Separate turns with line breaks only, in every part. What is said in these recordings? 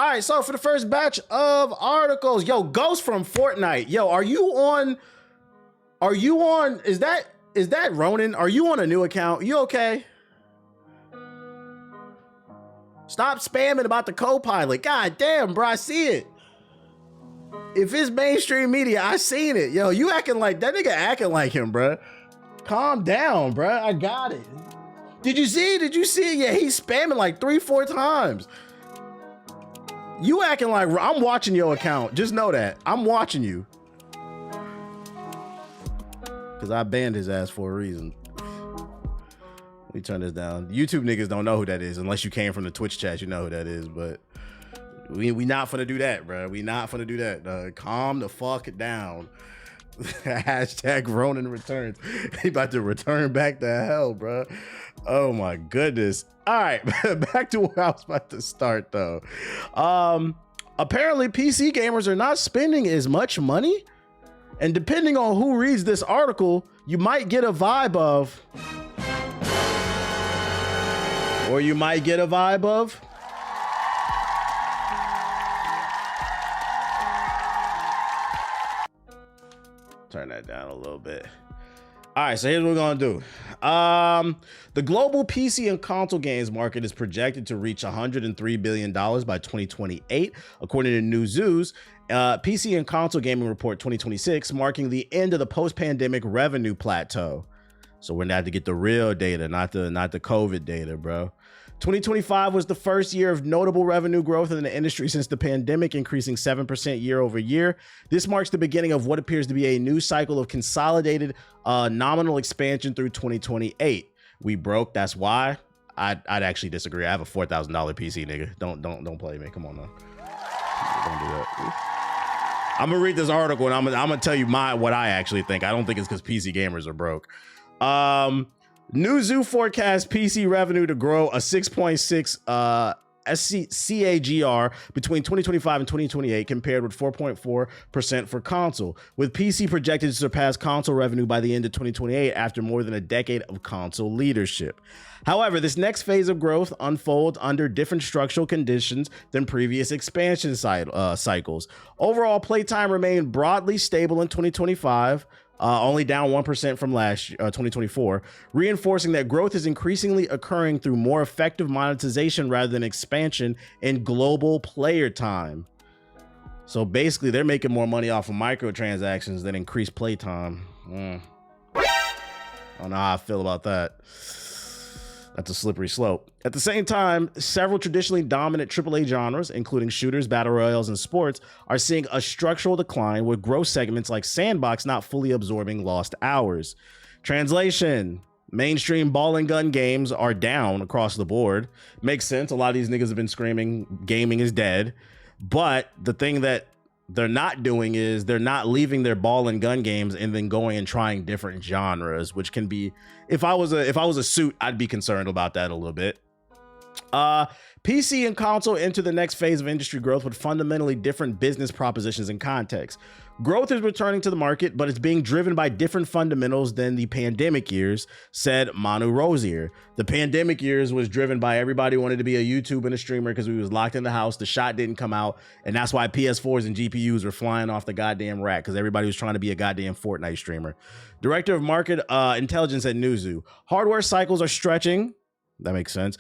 All right, so for the first batch of articles, yo, Ghost from Fortnite. Yo, are you on, is that Ronan? Are you on a new account? You okay? Stop spamming about the co-pilot. God damn, bro, I see it. If it's mainstream media, I seen it. Yo, you acting like, that nigga acting like him, bro. Calm down, bro. I got it. Did you see? Yeah, he's spamming like 3-4 times. You acting like, I'm watching your account. Just know that. I'm watching you. Because I banned his ass for a reason. Let me turn this down. YouTube niggas don't know who that is. Unless you came from the Twitch chat, you know who that is. But we not finna do that, bro. We not finna do that. Calm the fuck down. Hashtag Ronan returns. He about to return back to hell, bro. Oh my goodness. All right, back to where I was about to start though. Apparently PC gamers are not spending as much money, and depending on who reads this article, you might get a vibe of, or you might get a vibe of. Turn that down a little bit. All right, so here's what we're gonna do. The global PC and console games market is projected to reach $103 billion by 2028, according to Newzoo's PC and console gaming report 2026, marking the end of the post-pandemic revenue plateau. So we're gonna have to get the real data, not the COVID data, bro. 2025 was the first year of notable revenue growth in the industry since the pandemic, increasing 7% year over year. This marks the beginning of what appears to be a new cycle of consolidated nominal expansion through 2028. We broke, that's why. I'd actually disagree. I have a $4,000 PC, nigga. Don't play me. Come on now. Don't do that. I'm gonna read this article and I'm gonna tell you what I actually think. I don't think it's because PC gamers are broke. Newzoo forecasts PC revenue to grow a 6.6 CAGR between 2025 and 2028, compared with 4.4% for console, with PC projected to surpass console revenue by the end of 2028 after more than a decade of console leadership. However, this next phase of growth unfolds under different structural conditions than previous expansion cycles. Overall playtime remained broadly stable in 2025, only down 1% from 2024, reinforcing that growth is increasingly occurring through more effective monetization rather than expansion in global player time. So basically, they're making more money off of microtransactions than increased playtime. I don't know how I feel about that. That's a slippery slope. At the same time, several traditionally dominant AAA genres, including shooters, battle royales, and sports, are seeing a structural decline, with growth segments like Sandbox not fully absorbing lost hours. Translation: mainstream ball and gun games are down across the board. Makes sense. A lot of these niggas have been screaming gaming is dead. But the thing that they're not doing is they're not leaving their ball and gun games and then going and trying different genres, which can be, if I was a suit, I'd be concerned about that a little bit. PC and console enter the next phase of industry growth with fundamentally different business propositions and context. Growth is returning to the market, but it's being driven by different fundamentals than the pandemic years, said Manu Rosier. The pandemic years was driven by everybody wanted to be a YouTube and a streamer because we was locked in the house, the shot didn't come out, and that's why PS4s and GPUs were flying off the goddamn rack, because everybody was trying to be a goddamn Fortnite streamer. Director of Market Intelligence at Newzoo. Hardware cycles are stretching. That makes sense.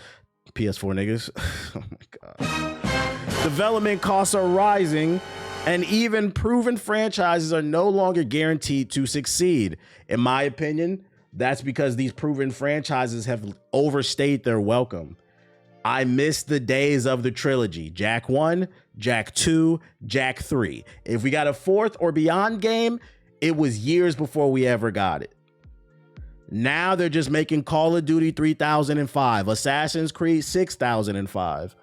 PS4 niggas. Oh my God. Development costs are rising, and even proven franchises are no longer guaranteed to succeed. In my opinion, that's because these proven franchises have overstayed their welcome. I miss the days of the trilogy. Jak 1, Jak 2, Jak 3. If we got a fourth or beyond game, it was years before we ever got it. Now they're just making Call of Duty 3005, Assassin's Creed 6005.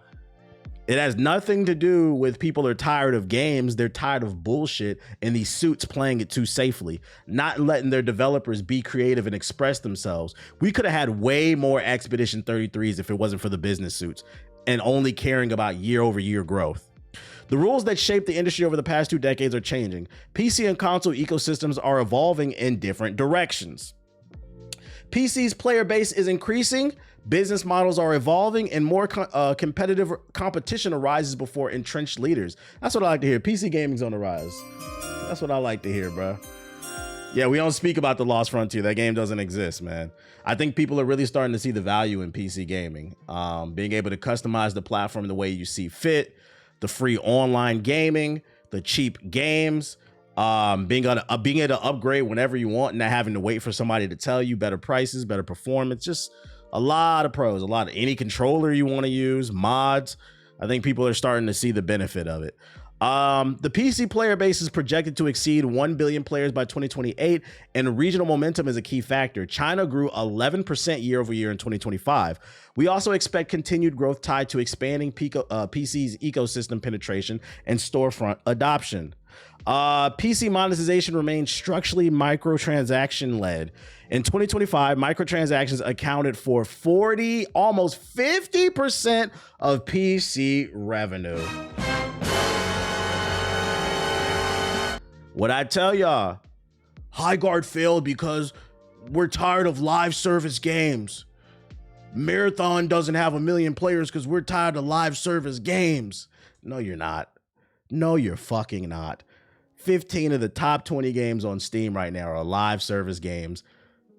It has nothing to do with people are tired of games. They're tired of bullshit and these suits playing it too safely, not letting their developers be creative and express themselves. We could have had way more Expedition 33s if it wasn't for the business suits and only caring about year over year growth. The rules that shaped the industry over the past 2 decades are changing. PC and console ecosystems are evolving in different directions. PC's player base is increasing, Business models are evolving and more competitive competition arises before entrenched leaders. That's what I like to hear. PC gaming's on the rise. That's what I like to hear, bro. Yeah, we don't speak about the Lost Frontier. That game doesn't exist, man. I think people are really starting to see the value in PC gaming. Being able to customize the platform the way you see fit, the free online gaming, the cheap games, being able to upgrade whenever you want and not having to wait for somebody to tell you, better prices, better performance, just a lot of pros, any controller you want to use, mods. I think people are starting to see the benefit of it. The PC player base is projected to exceed 1 billion players by 2028, and regional momentum is a key factor. China grew 11% year over year in 2025. We also expect continued growth tied to expanding PC's ecosystem penetration and storefront adoption. PC monetization remains structurally microtransaction led. In 2025, microtransactions accounted for almost 50% of PC revenue. What I tell y'all, High Guard failed because we're tired of live service games. Marathon doesn't have 1 million players because we're tired of live service games. No, you're not. No, you're fucking not. 15 of the top 20 games on Steam right now are live service games.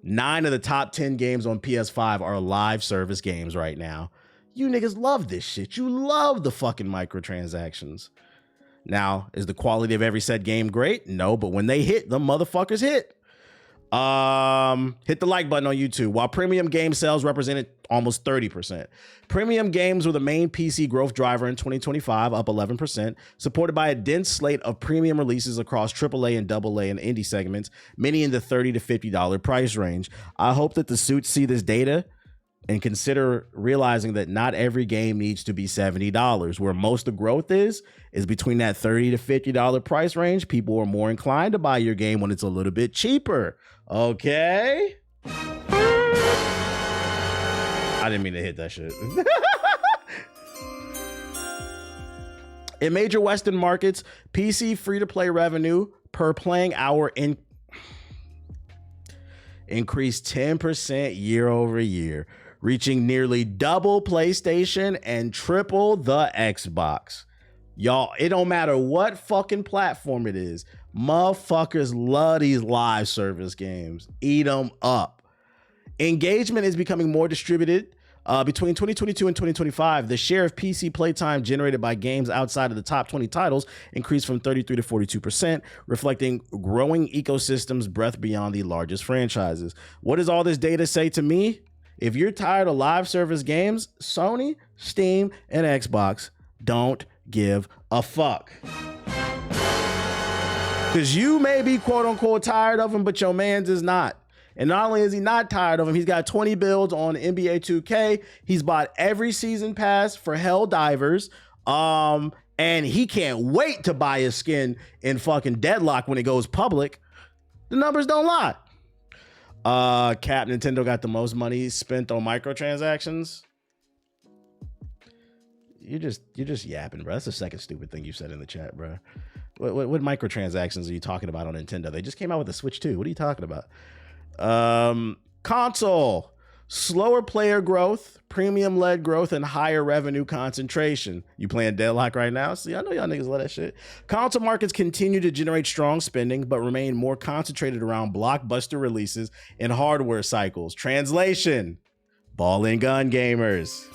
9 of the top 10 games on PS5 are live service games right now. You niggas love this shit. You love the fucking microtransactions. Now, is the quality of every said game great? No, but when they hit, the motherfuckers hit. Hit the like button on YouTube. While premium game sales represented almost 30%. Premium games were the main PC growth driver in 2025, up 11%, supported by a dense slate of premium releases across AAA and AA and indie segments, many in the $30 to $50 price range. I hope that the suits see this data and consider realizing that not every game needs to be $70. Where most of the growth is between that $30 to $50 price range. People are more inclined to buy your game when it's a little bit cheaper. Okay? I didn't mean to hit that shit. In major Western markets, PC free-to-play revenue per playing hour increased 10% year over year, reaching nearly double PlayStation and triple the Xbox. Y'all, it don't matter what fucking platform it is. Motherfuckers love these live service games. Eat them up. Engagement is becoming more distributed. Between 2022 and 2025, the share of PC playtime generated by games outside of the top 20 titles increased from 33 to 42%, reflecting growing ecosystems breadth beyond the largest franchises. What does all this data say to me? If you're tired of live service games, Sony, Steam, and Xbox don't give a fuck. Because you may be quote unquote tired of them, but your man's is not. And not only is he not tired of him, he's got 20 builds on NBA 2K. He's bought every season pass for Helldivers. And he can't wait to buy his skin in fucking Deadlock when it goes public. The numbers don't lie. Nintendo got the most money spent on microtransactions. You're just yapping, bro. That's the second stupid thing you said in the chat, bro. What microtransactions are you talking about on Nintendo? They just came out with the Switch 2. What are you talking about? Console, slower player growth, premium-led growth, and higher revenue concentration. You playing Deadlock right now? See, I know y'all niggas love that shit. Console markets continue to generate strong spending, but remain more concentrated around blockbuster releases and hardware cycles. Translation, ball and gun gamers.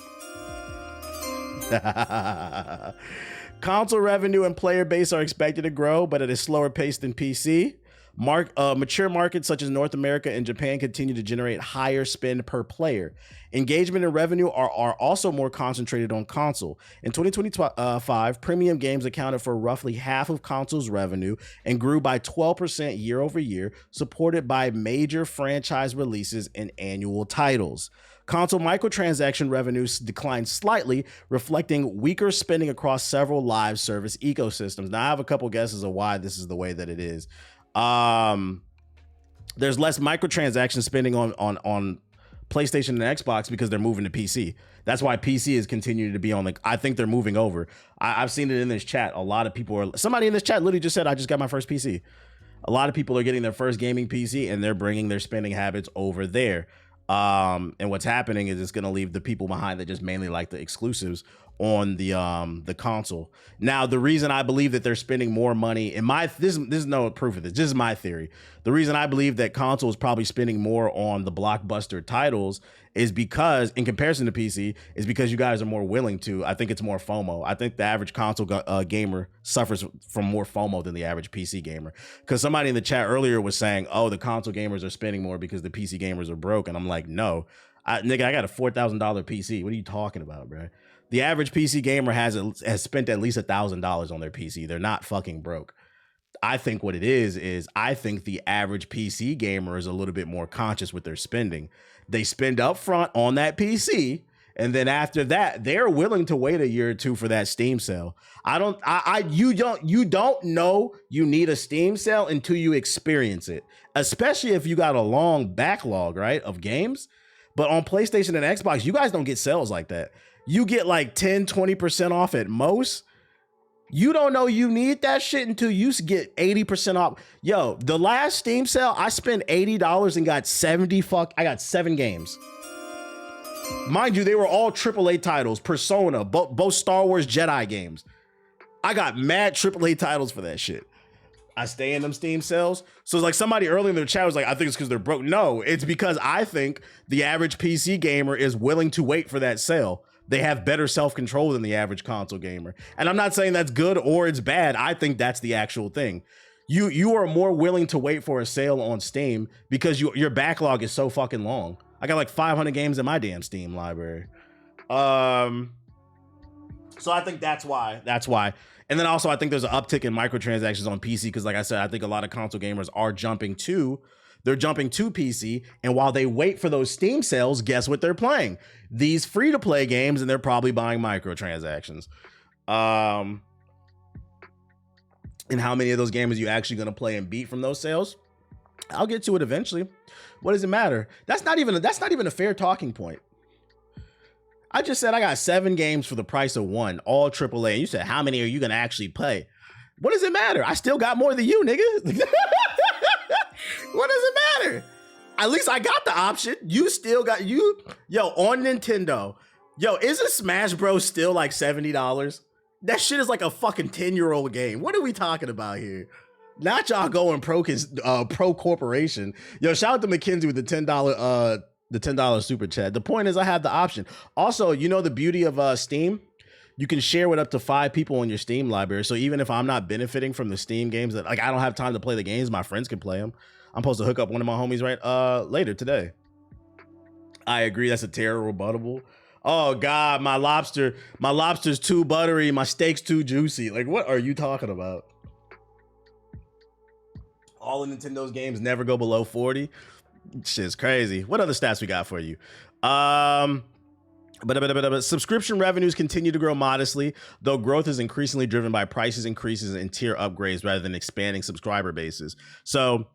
Console revenue and player base are expected to grow, but at a slower pace than PC. Mature markets such as North America and Japan continue to generate higher spend per player. Engagement and revenue are also more concentrated on console. In 2025, premium games accounted for roughly half of console's revenue and grew by 12% year over year, supported by major franchise releases and annual titles. Console microtransaction revenues declined slightly, reflecting weaker spending across several live service ecosystems. Now, I have a couple guesses of why this is the way that it is. There's less microtransaction spending on PlayStation and Xbox because they're moving to PC. That's why PC is continuing to be on I think they're moving over. I've seen it in this chat. A lot of people somebody in this chat literally just said, I just got my first PC. A lot of people are getting their first gaming PC and they're bringing their spending habits over there. And what's happening is it's going to leave the people behind that just mainly like the exclusives on the console. Now, the reason I believe that they're spending more money in this is no proof of this. This is my theory. The reason I believe that console is probably spending more on the blockbuster titles is because, in comparison to PC, is because you guys are more willing to. I think it's more FOMO. I think the average console gamer suffers from more FOMO than the average PC gamer. Because somebody in the chat earlier was saying, "Oh, the console gamers are spending more because the PC gamers are broke," and I'm like, no, nigga, I got a $4,000 PC. What are you talking about, bro? The average PC gamer has spent at least $1,000 on their PC. They're not fucking broke. I think what it is I think the average PC gamer is a little bit more conscious with their spending. They spend up front on that PC, and then after that, they're willing to wait a year or two for that Steam sale. You don't know you need a Steam sale until you experience it, especially if you got a long backlog, right, of games. But on PlayStation and Xbox, you guys don't get sales like that. You get like 10, 20% off at most. You don't know you need that shit until you get 80% off. Yo, the last Steam sale, I spent $80 and got 7 games. Mind you, they were all AAA titles, Persona, both Star Wars Jedi games. I got mad AAA titles for that shit. I stay in them Steam sales. So it's like somebody earlier in the chat was like, I think it's because they're broke. No, it's because I think the average PC gamer is willing to wait for that sale. They have better self-control than the average console gamer. And I'm not saying that's good or it's bad. I think that's the actual thing. You are more willing to wait for a sale on Steam because your backlog is so fucking long. I got like 500 games in my damn Steam library. So I think that's why. And then also I think there's an uptick in microtransactions on PC because, like I said, I think a lot of console gamers are jumping to PC, and while they wait for those Steam sales, guess what they're playing? These free-to-play games, and they're probably buying microtransactions. And how many of those games are you actually going to play and beat from those sales? I'll get to it eventually. What does it matter? That's not even a fair talking point. I just said I got 7 games for the price of 1, all AAA. And you said, how many are you going to actually play? What does it matter? I still got more than you, nigga. What does it matter? At least I got the option. You still got Yo, on Nintendo. Yo, isn't Smash Bros still like $70? That shit is like a fucking 10-year-old game. What are we talking about here? Not y'all going pro corporation. Yo, shout out to McKenzie with the $10 super chat. The point is I have the option. Also, you know the beauty of Steam? You can share with up to 5 people in your Steam library. So even if I'm not benefiting from the Steam games that like I don't have time to play the games, my friends can play them. I'm supposed to hook up one of my homies later today. I agree. That's a terrible rebuttable. Oh God, my lobster's too buttery. My steak's too juicy. Like, what are you talking about? All of Nintendo's games never go below 40. Shit's crazy. What other stats we got for you? But subscription revenues continue to grow modestly, though growth is increasingly driven by prices increases and tier upgrades rather than expanding subscriber bases. So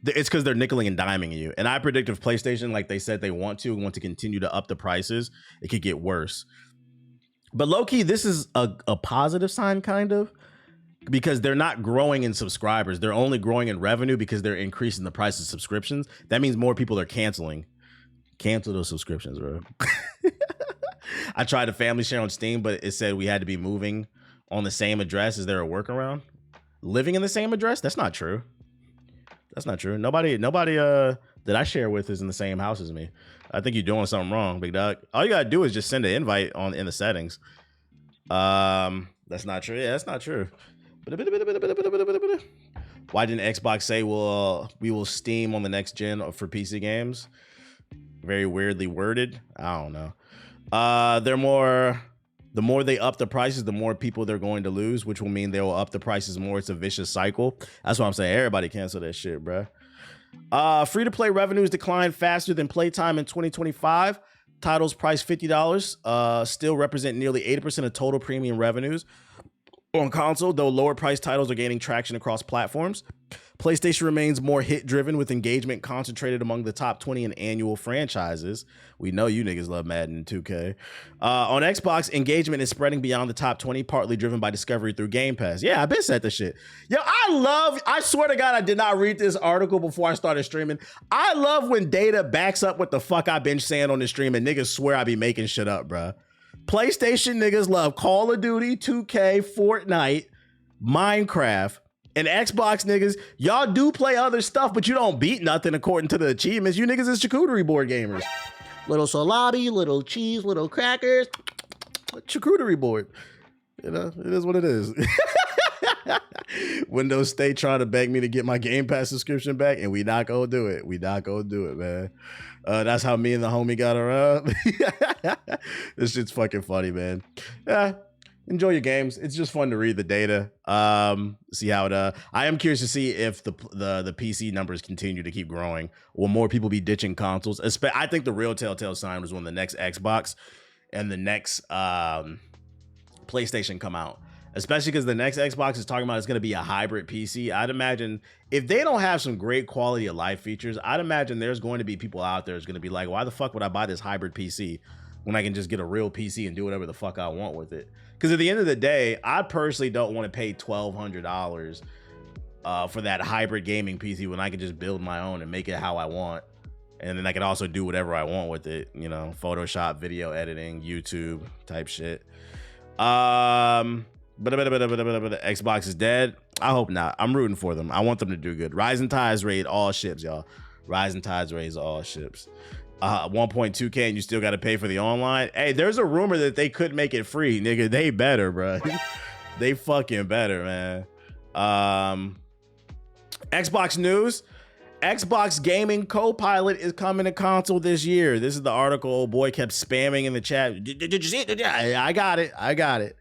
it's because they're nickeling and diming you. And I predict if PlayStation, like they said they want to continue to up the prices, it could get worse. But low-key, this is a positive sign, kind of, because they're not growing in subscribers. They're only growing in revenue because they're increasing the price of subscriptions. That means more people are canceling. Cancel those subscriptions, bro. I tried a family share on Steam, but it said we had to be moving on the same address. Is there a workaround? Living in the same address? That's not true. That's not true. Nobody that I share with is in the same house as me. I think you're doing something wrong, big dog. All you gotta do is just send an invite in the settings. That's not true. Yeah, that's not true. Why didn't Xbox say we will Steam on the next gen for PC games? Very weirdly worded. I don't know. The more they up the prices, the more people they're going to lose, which will mean they will up the prices more. It's a vicious cycle. That's what I'm saying. Everybody cancel that shit, bro. Free-to-play revenues declined faster than playtime in 2025. Titles priced $50 still represent nearly 80% of total premium revenues on console, though lower priced titles are gaining traction across platforms. PlayStation remains more hit-driven with engagement concentrated among the top 20 in annual franchises. We know you niggas love Madden and 2K. On Xbox, engagement is spreading beyond the top 20, partly driven by discovery through Game Pass. Yeah, I've been said this shit. Yo, I swear to God, I did not read this article before I started streaming. I love when data backs up what the fuck I've been saying on the stream and niggas swear I be making shit up, bruh. PlayStation niggas love Call of Duty, 2K, Fortnite, Minecraft. And Xbox niggas, y'all do play other stuff, but you don't beat nothing according to the achievements. You niggas is charcuterie board gamers. Little salami, little cheese, little crackers. Charcuterie board. You know, it is what it is. Windows stay trying to beg me to get my Game Pass subscription back, and we not gonna do it. We not gonna do it, man. That's how me and the homie got around. This shit's fucking funny, man. Yeah. Enjoy your games. It's just fun to read the data. See how it. I am curious to see if the PC numbers continue to keep growing. Will more people be ditching consoles? I think the real telltale sign was when the next Xbox and the next PlayStation come out. Especially because the next Xbox is talking about it's going to be a hybrid PC. I'd imagine if they don't have some great quality of life features, I'd imagine there's going to be people out there who's going to be like, why the fuck would I buy this hybrid PC when I can just get a real PC and do whatever the fuck I want with it? Because at the end of the day, I personally don't want to pay $1,200 for that hybrid gaming PC when I can just build my own and make it how I want. And then I can also do whatever I want with it, you know, Photoshop, video editing, YouTube type shit. But Xbox is dead. I hope not. I'm rooting for them. I want them to do good. Rising tides raid all ships, y'all. Rising tides raise all ships. 1.2K and you still got to pay for the online. Hey, there's a rumor that they could make it free, nigga. They better, bro. They fucking better, man. Xbox news. Xbox Gaming Copilot is coming to console this year. This is the article old boy kept spamming in the chat. Did you see it? I got it.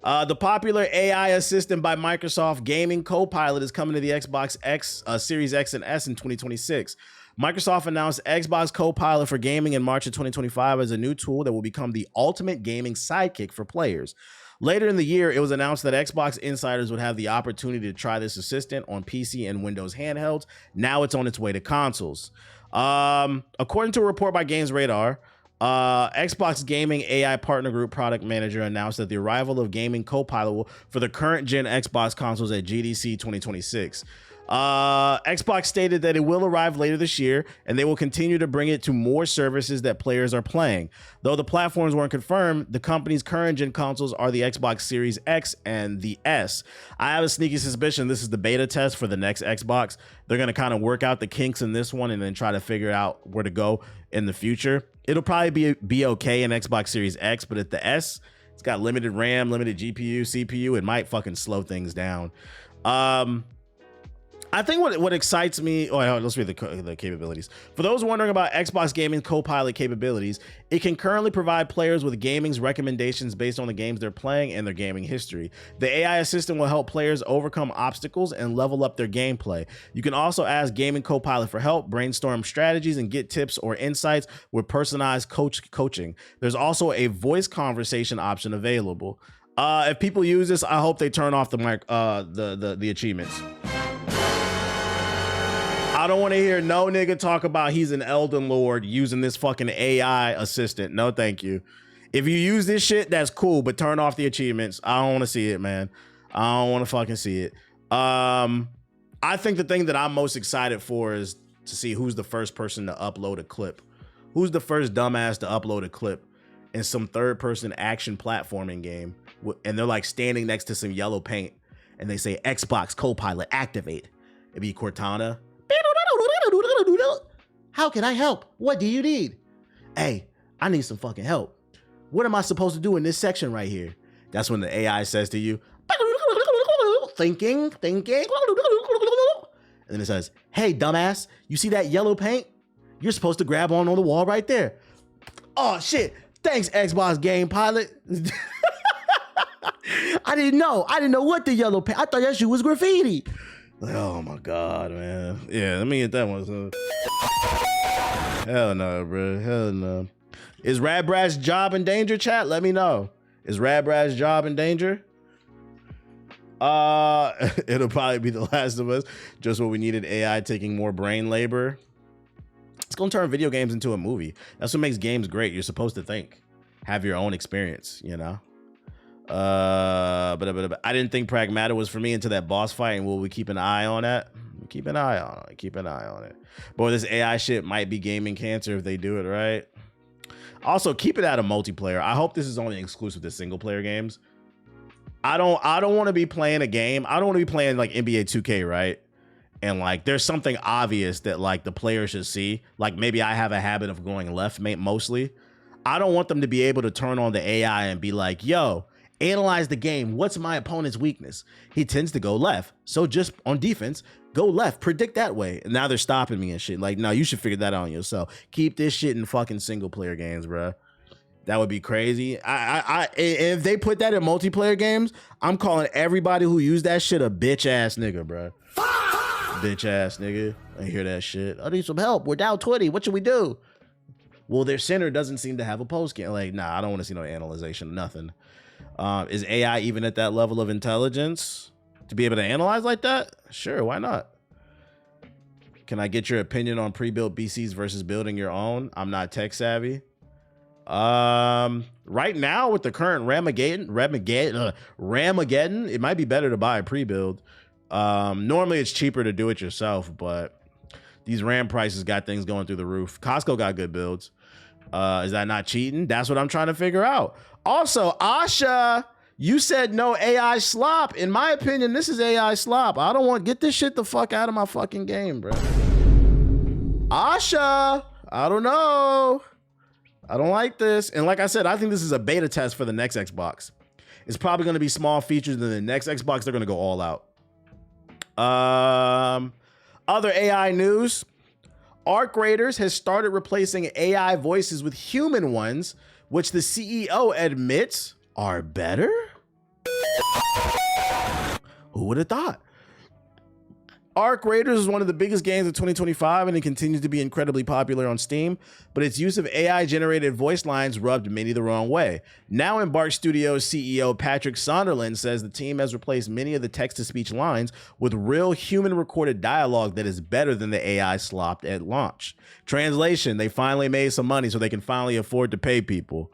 The popular AI assistant by Microsoft Gaming Copilot is coming to the Xbox X, Series X and S in 2026. Microsoft announced Xbox Copilot for gaming in March of 2025 as a new tool that will become the ultimate gaming sidekick for players. Later in the year, it was announced that Xbox insiders would have the opportunity to try this assistant on PC and Windows handhelds. Now it's on its way to consoles. According to a report by Games Radar, Xbox Gaming AI Partner Group product manager announced that the arrival of Gaming Copilot for the current gen Xbox consoles at GDC 2026. Xbox stated that it will arrive later this year and they will continue to bring it to more services that players are playing. Though the platforms weren't confirmed, the company's current gen consoles are the Xbox Series X and the S. I have a sneaky suspicion this is the beta test for the next Xbox. They're going to kind of work out the kinks in this one and then try to figure out where to go in the future. It'll probably be okay in Xbox Series X, but at the S, it's got limited RAM, limited GPU, CPU. It might fucking slow things down. I think what excites me, let's read the capabilities. For those wondering about Xbox Gaming Copilot capabilities, it can currently provide players with gaming's recommendations based on the games they're playing and their gaming history. The AI assistant will help players overcome obstacles and level up their gameplay. You can also ask Gaming Copilot for help, brainstorm strategies, and get tips or insights with personalized coaching. There's also a voice conversation option available. If people use this, I hope they turn off the achievements. I don't want to hear no nigga talk about he's an Elden Lord using this fucking AI assistant. No, thank you. If you use this shit, that's cool, but turn off the achievements. I don't want to see it, man. I don't want to fucking see it. I think the thing that I'm most excited for is to see who's the first person to upload a clip. Who's the first dumbass to upload a clip in some third-person action platforming game, and they're like standing next to some yellow paint, and they say Xbox Copilot activate. It'd be Cortana. How can I help? What do you need? Hey, I need some fucking help. What am I supposed to do in this section right here? That's when the AI says to you, thinking. And then it says, hey, dumbass, you see that yellow paint? You're supposed to grab on the wall right there. Oh, shit. Thanks, Xbox Game Pilot. I didn't know what the yellow paint. I thought that shit was graffiti. Like, oh my God, man. Yeah, let me get that one. So. Hell no, bro. Hell no. Is Radbrad's job in danger, chat? Let me know. Is Radbrad's job in danger? It'll probably be The Last of Us. Just what we needed, AI taking more brain labor. It's gonna turn video games into a movie. That's what makes games great. You're supposed to think, have your own experience, you know? But I didn't think Pragmata was for me until that boss fight, and will we keep an eye on that? Keep an eye on it. Keep an eye on it. Boy, this AI shit might be gaming cancer if they do it right. Also, keep it out of multiplayer. I hope this is only exclusive to single player games. I don't want to be playing a game. I don't want to be playing like NBA 2K, right? And like there's something obvious that like the player should see. Like maybe I have a habit of going left mostly. I don't want them to be able to turn on the AI and be like, yo, analyze the game. What's my opponent's weakness? He tends to go left. So just on defense, go left, predict that way. And now they're stopping me and shit. Like, no, you should figure that out on yourself. Keep this shit in fucking single player games, bro. That would be crazy. If they put that in multiplayer games, I'm calling everybody who used that shit a bitch ass nigga, bro. Bitch ass nigga. I hear that shit. I need some help. We're down 20. What should we do? Well, their center doesn't seem to have a post game. Like, nah, I don't want to see no analyzation, nothing. Is AI even at that level of intelligence to be able to analyze like that? Sure, why not? Can I get your opinion on pre-built BCs versus building your own? I'm not tech savvy. Right now with the current Ramageddon, it might be better to buy a pre-build. Normally it's cheaper to do it yourself, but these RAM prices got things going through the roof. Costco got good builds. Is that not cheating? That's what I'm trying to figure out. Also, Asha, you said no AI slop. In my opinion, this is AI slop. I don't want, get this shit the fuck out of my fucking game, bro. Asha, I don't know. I don't like this. And like I said, I think this is a beta test for the next Xbox. It's probably going to be small features, and the next Xbox, they're going to go all out. Other AI news. Arc Raiders has started replacing AI voices with human ones, which the CEO admits are better. Who would have thought? Arc Raiders is one of the biggest games of 2025, and it continues to be incredibly popular on Steam, but its use of AI-generated voice lines rubbed many the wrong way. Now Embark Studios CEO Patrick Sonderland says the team has replaced many of the text-to-speech lines with real human-recorded dialogue that is better than the AI slopped at launch. Translation, they finally made some money so they can finally afford to pay people.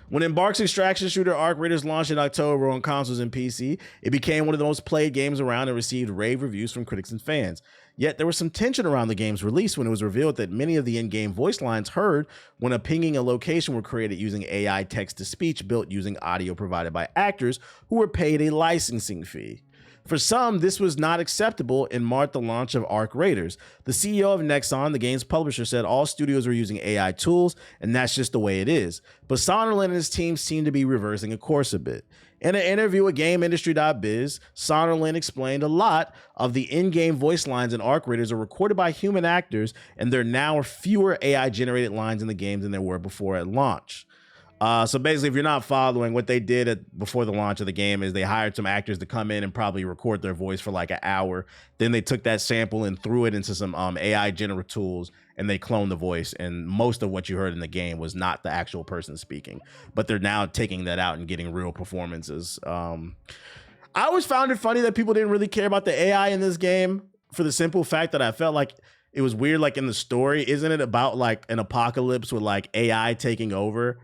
When Embark's extraction shooter Arc Raiders launched in October on consoles and PC, it became one of the most played games around and received rave reviews from critics and fans. Yet there was some tension around the game's release when it was revealed that many of the in-game voice lines heard when pinging a location were created using AI text-to-speech built using audio provided by actors who were paid a licensing fee. For some, this was not acceptable and marked the launch of Arc Raiders. The CEO of Nexon, the game's publisher, said all studios were using AI tools, and that's just the way it is. But Sonderland and his team seem to be reversing a course a bit. In an interview with GameIndustry.biz, Sonderland explained a lot of the in-game voice lines in Arc Raiders are recorded by human actors, and there now are fewer AI-generated lines in the game than there were before at launch. So basically, if you're not following, what they did before the launch of the game is they hired some actors to come in and probably record their voice for like an hour. Then they took that sample and threw it into some AI generative tools, and they cloned the voice. And most of what you heard in the game was not the actual person speaking, but they're now taking that out and getting real performances. I always found it funny that people didn't really care about the AI in this game, for the simple fact that I felt like it was weird. Like in the story, isn't it about like an apocalypse with like AI taking over?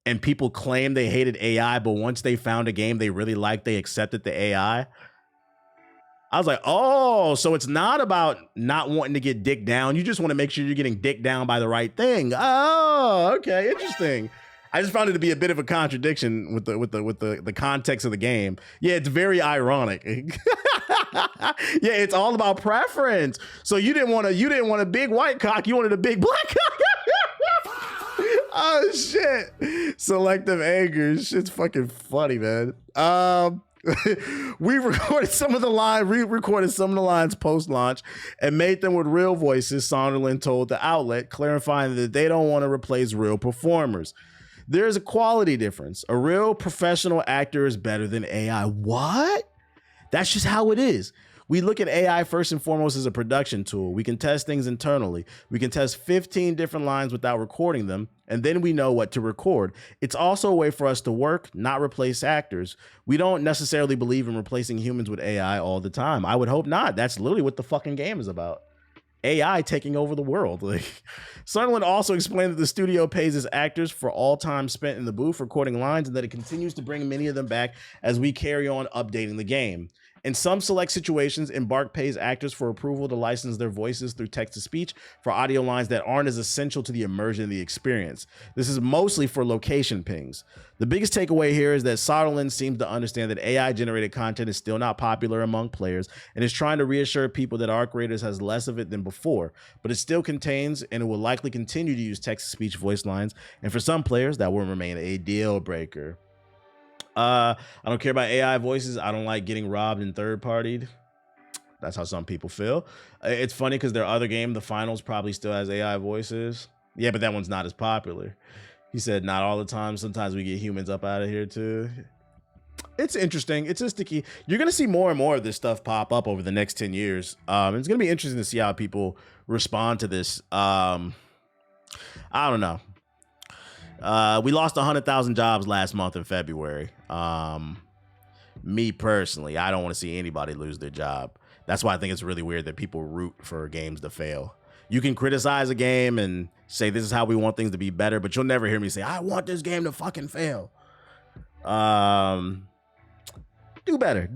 And people claim they hated AI, but once they found a game they really liked, they accepted the AI. I was like, oh, so it's not about not wanting to get dicked down. You just want to make sure you're getting dicked down by the right thing. Oh, okay, interesting. I just found it to be a bit of a contradiction with the context of the game. Yeah, it's very ironic. Yeah, it's all about preference. So you didn't want a big white cock, you wanted a big black cock. Oh shit! Selective anger. Shit's fucking funny, man. We recorded some of the lines post-launch and made them with real voices, Sonderland told the outlet, clarifying that they don't want to replace real performers. There's a quality difference. A real professional actor is better than AI. What? That's just how it is. We look at AI first and foremost as a production tool. We can test things internally. We can test 15 different lines without recording them, and then we know what to record. It's also a way for us to work, not replace actors. We don't necessarily believe in replacing humans with AI all the time. I would hope not. That's literally what the fucking game is about. AI taking over the world. Like, Sunderland also explained that the studio pays its actors for all time spent in the booth recording lines, and that it continues to bring many of them back as we carry on updating the game. In some select situations, Embark pays actors for approval to license their voices through text-to-speech for audio lines that aren't as essential to the immersion of the experience. This is mostly for location pings. The biggest takeaway here is that Soderlund seems to understand that AI-generated content is still not popular among players and is trying to reassure people that Arc Raiders has less of it than before, but it still contains and it will likely continue to use text-to-speech voice lines, and for some players, that will remain a deal breaker. I don't care about AI voices. I don't like getting robbed and third-partied. That's how some people feel. It's funny because their other game, the finals, probably still has AI voices. Yeah, but that one's not as popular. He said not all the time. Sometimes we get humans up out of here too. It's interesting. It's just sticky. You're going to see more and more of this stuff pop up over the next 10 years. It's going to be interesting to see how people respond to this. I don't know. We lost 100,000 jobs last month in February. Me personally, I don't want to see anybody lose their job. That's why I think it's really weird that people root for games to fail. You can criticize a game and say this is how we want things to be better, but you'll never hear me say, I want this game to fucking fail. Do better.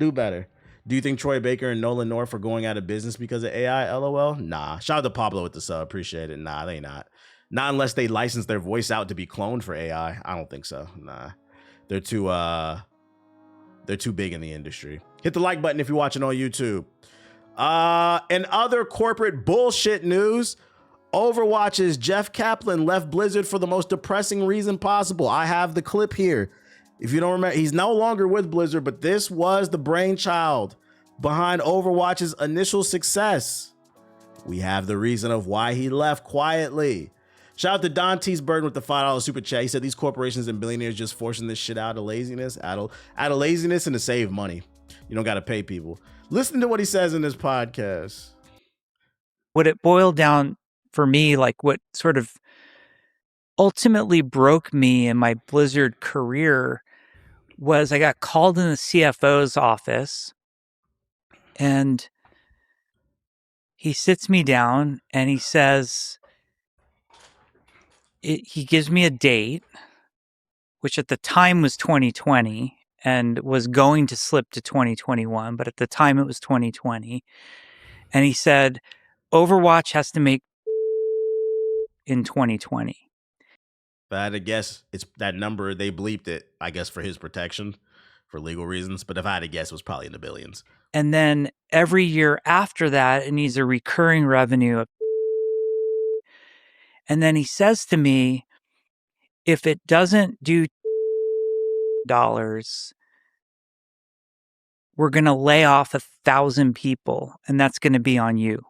Do you think Troy Baker and Nolan North are going out of business because of AI? LOL. Nah. Shout out to Pablo with the sub. Appreciate it. Nah, they not. Not unless they license their voice out to be cloned for AI. I don't think so. Nah. They're too big in the industry. Hit the like button if you're watching on YouTube. And other corporate bullshit news, Overwatch's Jeff Kaplan left Blizzard for the most depressing reason possible. I have the clip here. If you don't remember, he's no longer with Blizzard, but this was the brainchild behind Overwatch's initial success. We have the reason of why he left quietly. Shout out to Don Teesburden with the $5 super chat. He said these corporations and billionaires just forcing this shit out of laziness, out of laziness and to save money. You don't got to pay people. Listen to what he says in this podcast.
What it boiled down for me, like what sort of ultimately broke me in my Blizzard career, was I got called in the CFO's office and he sits me down and he says, he gives me a date, which at the time was 2020 and was going to slip to 2021, but at the time it was 2020. And he said, Overwatch has to make in 2020.
If I had to guess, it's that number, they bleeped it, I guess, for his protection, for legal reasons. But if I had to guess, it was probably in the billions.
And then every year after that, it needs a recurring revenue. And then he says to me, if it doesn't do dollars, we're going to lay off 1,000 people, and that's going to be on you.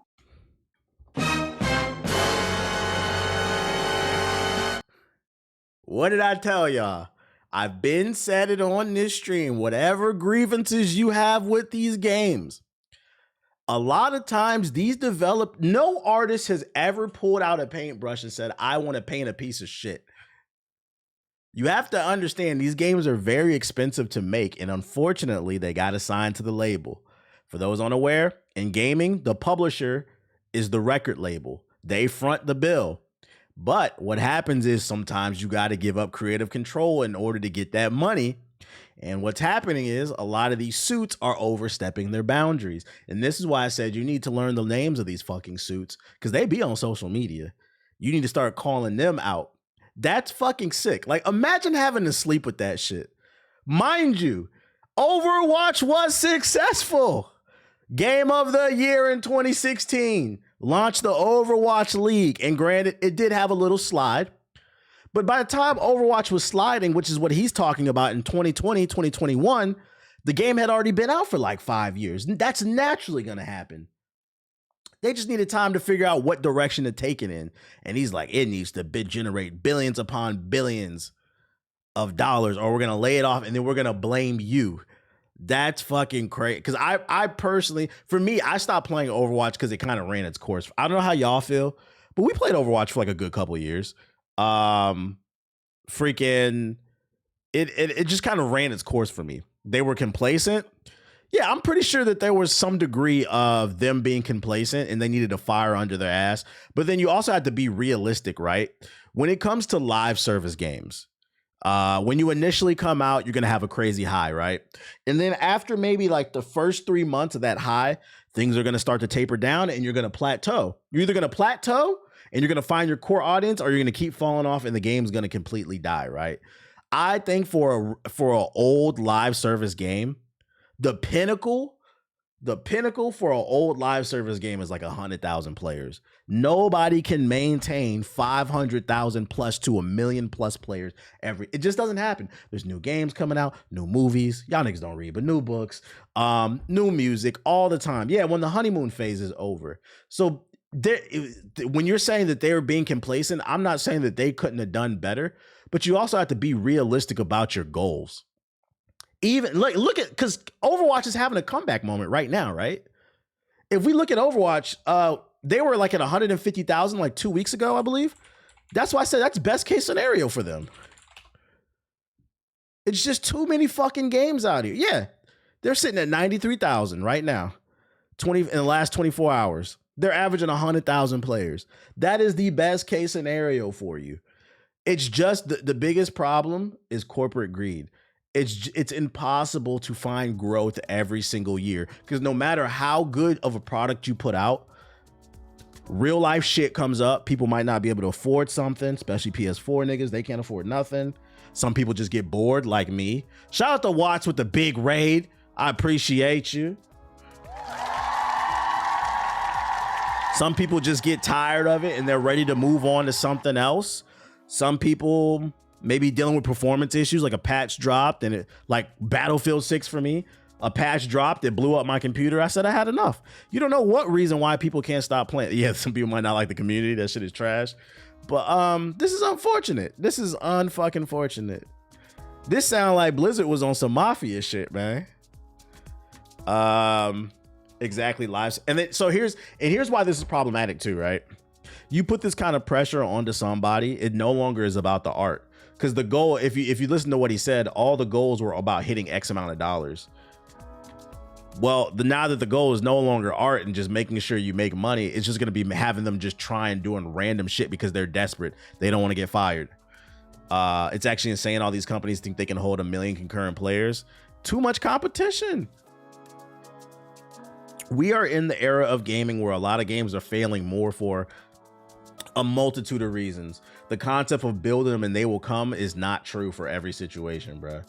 What did I tell y'all? I've been said it on this stream. Whatever grievances you have with these games, a lot of times no artist has ever pulled out a paintbrush and said, I want to paint a piece of shit. You have to understand these games are very expensive to make, and unfortunately, they got assigned to the label. For those unaware, in gaming, the publisher is the record label. They front the bill. But what happens is sometimes you got to give up creative control in order to get that money. And what's happening is a lot of these suits are overstepping their boundaries. And this is why I said you need to learn the names of these fucking suits, because they be on social media. You need to start calling them out. That's fucking sick. Like, imagine having to sleep with that shit. Mind you, Overwatch was successful. Game of the year in 2016. Launched the Overwatch League. And granted, it did have a little slide. But by the time Overwatch was sliding, which is what he's talking about in 2020, 2021, the game had already been out for like 5 years. That's naturally going to happen. They just needed time to figure out what direction to take it in. And he's like, it needs to generate billions upon billions of dollars, or we're going to lay it off and then we're going to blame you. That's fucking crazy. Because I personally, for me, I stopped playing Overwatch because it kind of ran its course. I don't know how y'all feel, but we played Overwatch for like a good couple of years. Freaking, it just kind of ran its course for me. They were complacent. Yeah, I'm pretty sure that there was some degree of them being complacent and they needed a fire under their ass. But then you also have to be realistic, right? When it comes to live service games, when you initially come out, you're going to have a crazy high, right? And then after maybe like the first 3 months of that high, things are going to start to taper down and you're going to plateau. You're either going to plateau and you're going to find your core audience, or you're going to keep falling off and the game's going to completely die, right? I think for an old live service game, the pinnacle for an old live service game is like 100,000 players. Nobody can maintain 500,000 plus to 1 million plus players it just doesn't happen. There's new games coming out, new movies. Y'all niggas don't read, but new books, new music all the time. Yeah, when the honeymoon phase is over. So when you're saying that they were being complacent, I'm not saying that they couldn't have done better, but you also have to be realistic about your goals. Even look at, because Overwatch is having a comeback moment right now, right? If we look at Overwatch, they were like at 150,000 like 2 weeks ago, I believe. That's why I said that's best case scenario for them. It's just too many fucking games out here. Yeah, they're sitting at 93,000 right now, in the last 24 hours. They're averaging 100,000 players. That is the best case scenario for you. It's just the biggest problem is corporate greed. It's impossible to find growth every single year, because no matter how good of a product you put out, real life shit comes up. People might not be able to afford something, especially PS4 niggas. They can't afford nothing. Some people just get bored like me. Shout out to Watts with the big raid. I appreciate you. Some people just get tired of it and they're ready to move on to something else. Some people maybe dealing with performance issues, like a patch dropped and it, like Battlefield 6 for me, a patch dropped, it blew up my computer. I said I had enough. You don't know what reason why people can't stop playing. Yeah, some people might not like the community. That shit is trash. But this is unfortunate. This is unfucking fortunate. This sound like Blizzard was on some mafia shit, man. Exactly, lives. And then here's why this is problematic too, right? You put this kind of pressure onto somebody, it no longer is about the art. Because the goal, if you listen to what he said, all the goals were about hitting X amount of dollars. Well, now that the goal is no longer art and just making sure you make money, it's just going to be having them just try and doing random shit because they're desperate. They don't want to get fired. It's actually insane. All these companies think they can hold 1 million concurrent players. Too much competition. We are in the era of gaming where a lot of games are failing more for a multitude of reasons. The concept of building them and they will come is not true for every situation, bro.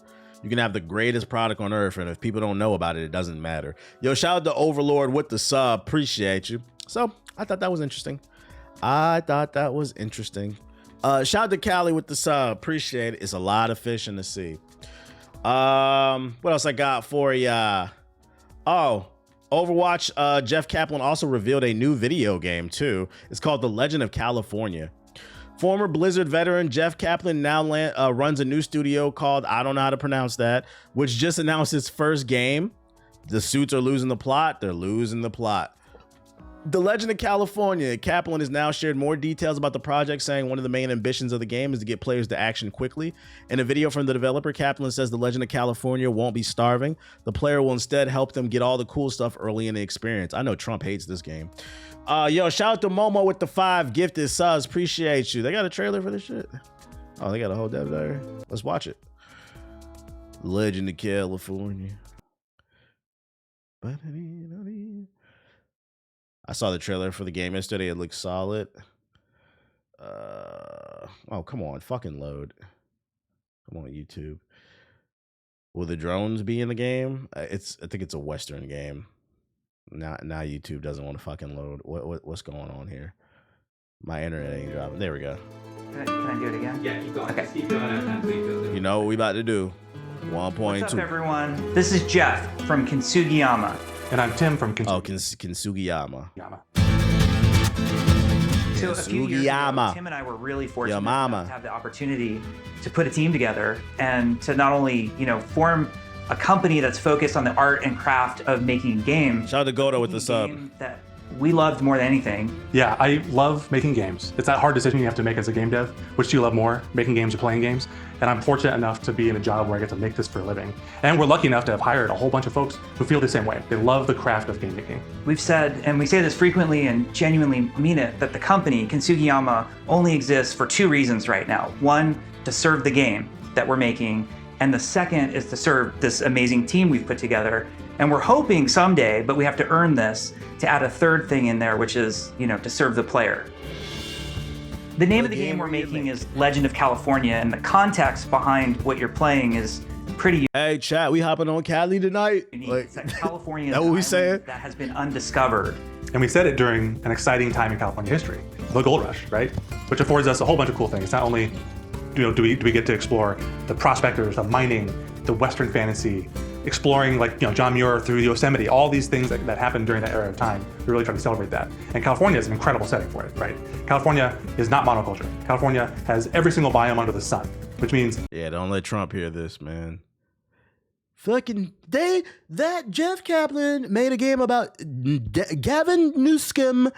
You can have the greatest product on earth, and if people don't know about it, it doesn't matter. Yo, shout out to Overlord with the sub. Appreciate you. So I thought that was interesting. Shout out to Callie with the sub. Appreciate it. It's a lot of fish in the sea. What else I got for ya? Oh, Overwatch, Jeff Kaplan also revealed a new video game too. It's called The Legend of California. Former Blizzard veteran Jeff Kaplan now runs a new studio called, I don't know how to pronounce that, which just announced its first game. The suits are losing the plot. They're losing the plot. The Legend of California. Kaplan has now shared more details about the project, saying one of the main ambitions of the game is to get players to action quickly. In a video from the developer, Kaplan says the Legend of California won't be starving. The player will instead help them get all the cool stuff early in the experience. I know Trump hates this game. Yo, shout out to Momo with the 5 gifted subs. Appreciate you. They got a trailer for this shit. Oh, they got a whole dev there. Let's watch it. Legend of California. I saw the trailer for the game yesterday. It looks solid. Oh, come on. Fucking load. Come on, YouTube. Will the drones be in the game? I think it's a Western game. Now YouTube doesn't want to fucking load. What's going on here? My internet ain't dropping. There we go.
Can I do it again?
Yeah, keep going.
Okay.
Just keep going.
You know what we about to do. 1.2.
What's up, everyone? This is Jeff from Kintsugi-yama.
And I'm Tim from
Kintsugi-yama.
So a few years ago, Tim and I were really fortunate enough to have the opportunity to put a team together and to not only, form a company that's focused on the art and craft of making games.
Shout out to Godo with the sub.
That we loved more than anything.
Yeah, I love making games. It's that hard decision you have to make as a game dev. Which do you love more, making games or playing games? And I'm fortunate enough to be in a job where I get to make this for a living. And we're lucky enough to have hired a whole bunch of folks who feel the same way. They love the craft of game making.
We've said, and we say this frequently and genuinely mean it, that the company, Kintsugi only exists for two reasons right now. One, to serve the game that we're making, and the second is to serve this amazing team we've put together. And we're hoping someday, but we have to earn this, to add a third thing in there, which is, to serve the player. The name of the game we're making is Legend of California, and the context behind what you're playing is pretty
Hey, chat, we hopping on Cali tonight?
unique.
Like,
It's like California
that what we saying?
that has been undiscovered.
And we said it during an exciting time in California history, the gold rush, right? Which affords us a whole bunch of cool things. Not only do we get to explore the prospectors, the mining, the Western fantasy, exploring John Muir through Yosemite, all these things that happened during that era of time. We really try to celebrate that. And California is an incredible setting for it, right? California is not monoculture. California has every single biome under the sun, which means
yeah, don't let Trump hear this, man. Fucking that Jeff Kaplan made a game about Gavin Newsom.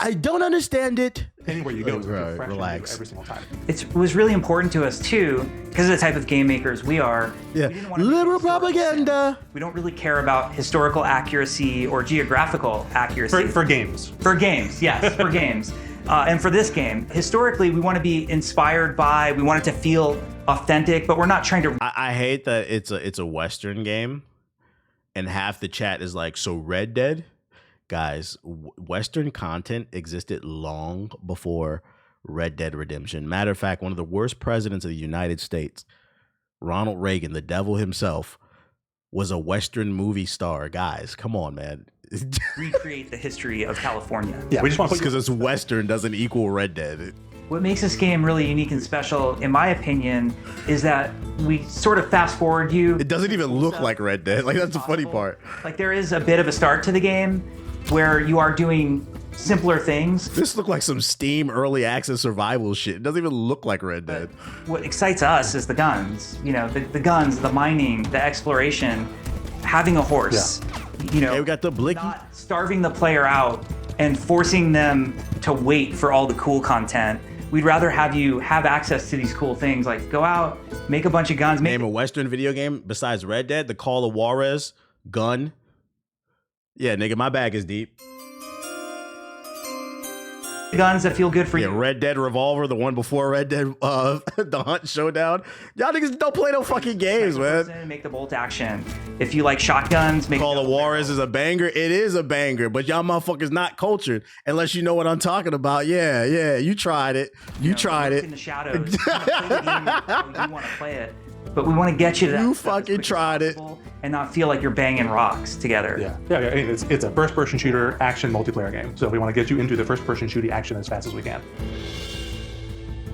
I don't understand it.
anywhere you go is
Right,
fresh and new
relax.
every single time.
It was really important to us too, because of the type of game makers we are.
Yeah,
We didn't want to be
liberal
historical.
propaganda.
We don't really care about historical accuracy or geographical accuracy.
For games.
For games, yes, for games. And for this game, historically, we want to be inspired by, we want it to feel authentic, but we're not trying to.
I hate that it's a Western game, and half the chat is like, so Red Dead? Guys, Western content existed long before Red Dead Redemption. Matter of fact, one of the worst presidents of the United States, Ronald Reagan, the devil himself, was a Western movie star. Guys, come on, man.
recreate the history of California.
Yeah, we just want to
because it's Western doesn't equal Red Dead.
What makes this game really unique and special, in my opinion, is that we sort of fast forward you.
It doesn't even look like Red Dead. Like, that's the funny part.
Like, there is a bit of a start to the game where you are doing simpler things.
This looked like some Steam early access survival shit. It doesn't even look like Red Dead.
What excites us is the guns. You know, the guns, the mining, the exploration, having a horse. You know,
Hey, we got the blicky.
not starving the player out and forcing them to wait for all the cool content. We'd rather have you have access to these cool things, like go out, make a bunch of guns, make
Name a Western video game besides Red Dead, the Call of Juarez gun. Yeah, nigga, my bag is deep.
guns that feel good for
Yeah,
you.
Red Dead Revolver, the one before Red Dead, the Hunt Showdown. Y'all niggas don't play no fucking games, man.
Make the bolt action. If you like shotguns, make
Call of Juarez is a banger. It is a banger, but y'all motherfuckers not cultured unless you know what I'm talking about. Yeah, you tried it. You tried
in
it.
the shadows. You wanna play the game how you want to play it, but we want to get you to that
You
stuff as
fucking
quick as
tried it.
possible and not feel like you're banging rocks together.
Yeah. It's a first-person shooter action multiplayer game. So we want to get you into the first-person shooting action as fast as we can.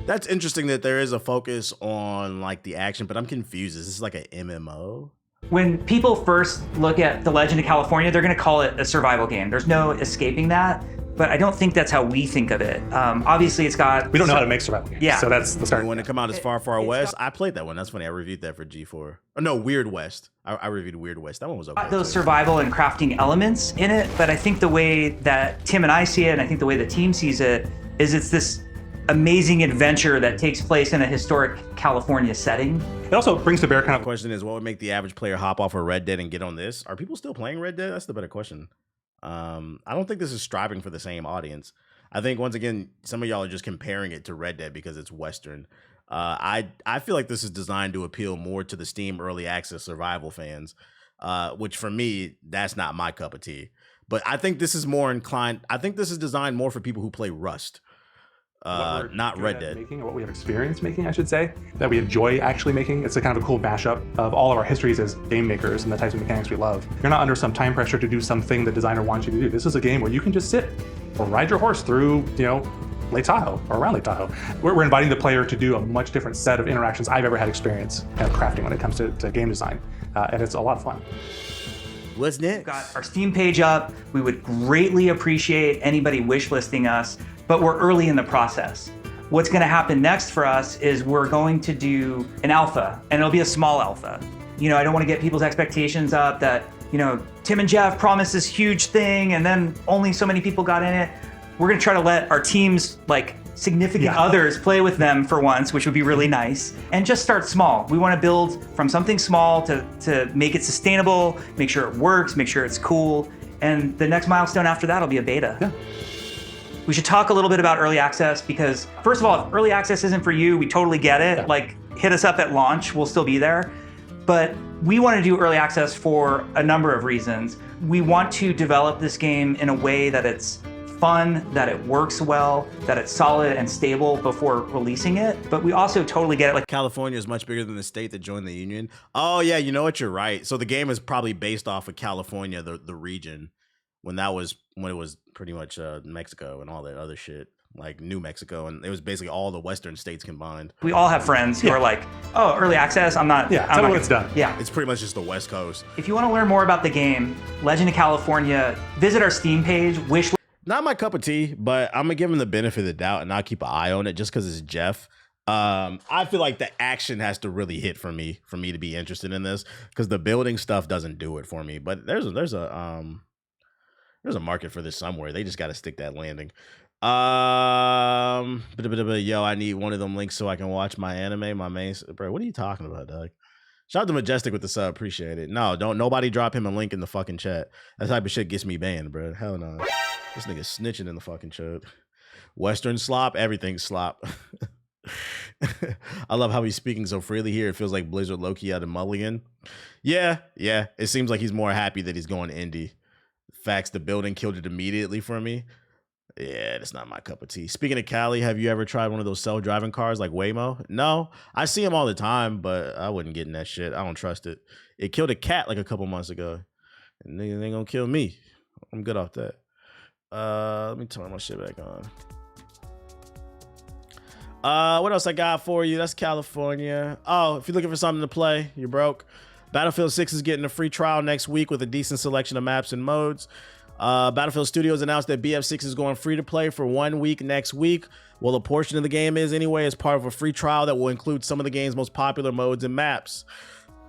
That's interesting that there is a focus on like the action, but I'm confused. Is this like an MMO?
When people first look at The Legend of California, they're going to call it a survival game. There's no escaping that, but I don't think that's how we think of it. Obviously, it's got...
We don't know how to make survival games.
Yeah.
So that's the start.
When it come out as Far, Far
it's
West, I played that one. That's funny. I reviewed that for G4. Oh, no, Weird West. I reviewed Weird West. That one was okay.
got those
too.
survival and crafting elements in it, but I think the way that Tim and I see it, and I think the way the team sees it, is it's this amazing adventure that takes place in a historic California setting.
It also brings to bear kind of
Question is, what would make the average player hop off of Red Dead and get on this? Are people still playing Red Dead? That's the better question. I don't think this is striving for the same audience. I think once again, some of y'all are just comparing it to Red Dead because it's Western. I feel like this is designed to appeal more to the Steam early access survival fans, which for me, that's not my cup of tea. But I think this is more inclined. I think this is designed more for people who play Rust,
what we're
not
good
Red
at
Dead.
making, or what we have experience making, I should say, that we enjoy actually making. It's a kind of a cool mashup of all of our histories as game makers and the types of mechanics we love. You're not under some time pressure to do something the designer wants you to do. This is a game where you can just sit or ride your horse through, Lake Tahoe or around Lake Tahoe. We're inviting the player to do a much different set of interactions I've ever had experience at crafting when it comes to game design. And it's a lot of fun.
What's next?
We've got our Steam page up. We would greatly appreciate anybody wishlisting us, but we're early in the process. What's going to happen next for us is we're going to do an alpha, and it'll be a small alpha. I don't want to get people's expectations up that, Tim and Jeff promised this huge thing and then only so many people got in it. We're going to try to let our teams, like significant others, play with them for once, which would be really nice. And just start small. We want to build from something small to make it sustainable, make sure it works, make sure it's cool. And the next milestone after that will be a beta.
Yeah.
We should talk a little bit about early access because, first of all, if early access isn't for you, we totally get it.
Yeah.
Like, hit us up at launch, we'll still be there. But we want to do early access for a number of reasons. We want to develop this game in a way that it's fun, that it works well, that it's solid and stable before releasing it. But we also totally get it. Like,
California is much bigger than the state that joined the union. Oh yeah, you know what? You're right. So the game is probably based off of California, the region, when it was pretty much Mexico and all that other shit, like New Mexico, and it was basically all the Western states combined.
we all have friends who are like, oh, early access, I'm not.
Yeah,
I'm
tell me
not
when it's done.
Yeah.
It's pretty much just the West Coast.
If you want to learn more about the game, Legend of California, visit our Steam page, wish.
Not my cup of tea, but I'm gonna give him the benefit of the doubt and I'll keep an eye on it just because it's Jeff. I feel like the action has to really hit for me to be interested in this, because the building stuff doesn't do it for me. But there's a market for this somewhere. They just got to stick that landing. Yo, I need one of them links so I can watch my anime. My main, bro. What are you talking about, Doug? Shout out to Majestic with the sub. Appreciate it. No, don't nobody drop him a link in the fucking chat. That type of shit gets me banned, bro. Hell no. This nigga snitching in the fucking chat. Western slop, everything's slop. I love how he's speaking so freely here. It feels like Blizzard Loki out of Mulligan. Yeah. It seems like he's more happy that he's going indie. Facts, the building killed it immediately for me. Yeah, that's not my cup of tea. Speaking of Cali, have you ever tried one of those self-driving cars like Waymo? No, I see them all the time, but I wouldn't get in that shit. I don't trust it. It killed a cat like a couple months ago. And they ain't gonna kill me. I'm good off that. Let me turn my shit back on. What else I got for you? That's California. Oh, if you're looking for something to play, you're broke. Battlefield 6 is getting a free trial next week with a decent selection of maps and modes. Battlefield Studios announced that BF6 is going free to play for 1 week next week. Well, a portion of the game is anyway, as part of a free trial that will include some of the game's most popular modes and maps.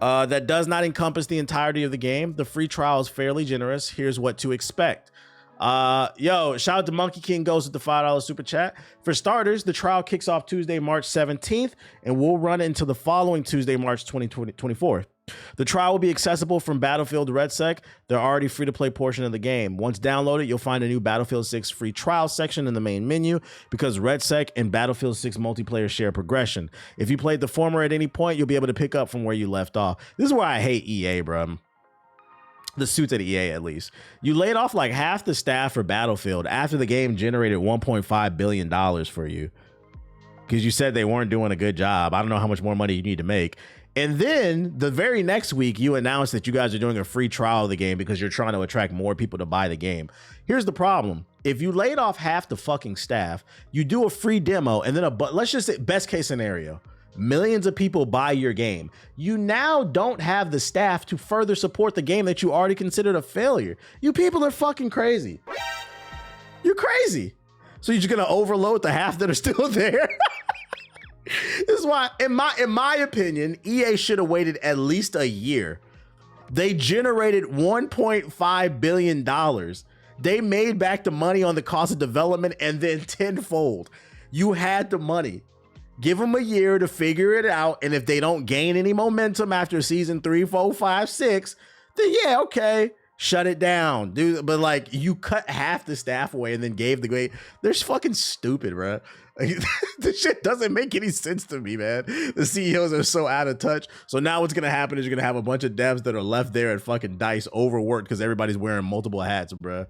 That does not encompass the entirety of the game. The free trial is fairly generous. Here's what to expect. Shout out to Monkey King Ghost with the $5 super chat. For starters, the trial kicks off Tuesday, March 17th, and will run until the following Tuesday, March 24th. The trial will be accessible from Battlefield RedSec, the already free-to-play portion of the game. Once downloaded, you'll find a new Battlefield 6 free trial section in the main menu, because RedSec and Battlefield 6 multiplayer share progression. If you played the former at any point, you'll be able to pick up from where you left off. This is where I hate EA, bro. The suits at EA, at least. You laid off like half the staff for Battlefield after the game generated $1.5 billion for you, because you said they weren't doing a good job. I don't know how much more money you need to make. And then the very next week, you announced that you guys are doing a free trial of the game because you're trying to attract more people to buy the game. Here's the problem. If you laid off half the fucking staff, you do a free demo, and then let's just say best case scenario, millions of people buy your game. You now don't have the staff to further support the game that you already considered a failure. You people are fucking crazy. You're crazy. So you're just gonna overload the half that are still there? This is why, in my opinion, EA should have waited at least a year. They generated $1.5 billion. They made back the money on the cost of development and then tenfold. You had the money. Give them a year to figure it out, and if they don't gain any momentum after season 3, 4, 5, 6, then yeah, okay, shut it down, dude. But like, you cut half the staff away and then gave the great. They're fucking stupid, bro. Like, this shit doesn't make any sense to me, man. The CEOs are so out of touch. So now what's gonna happen is you're gonna have a bunch of devs that are left there at fucking DICE overworked because everybody's wearing multiple hats, bro.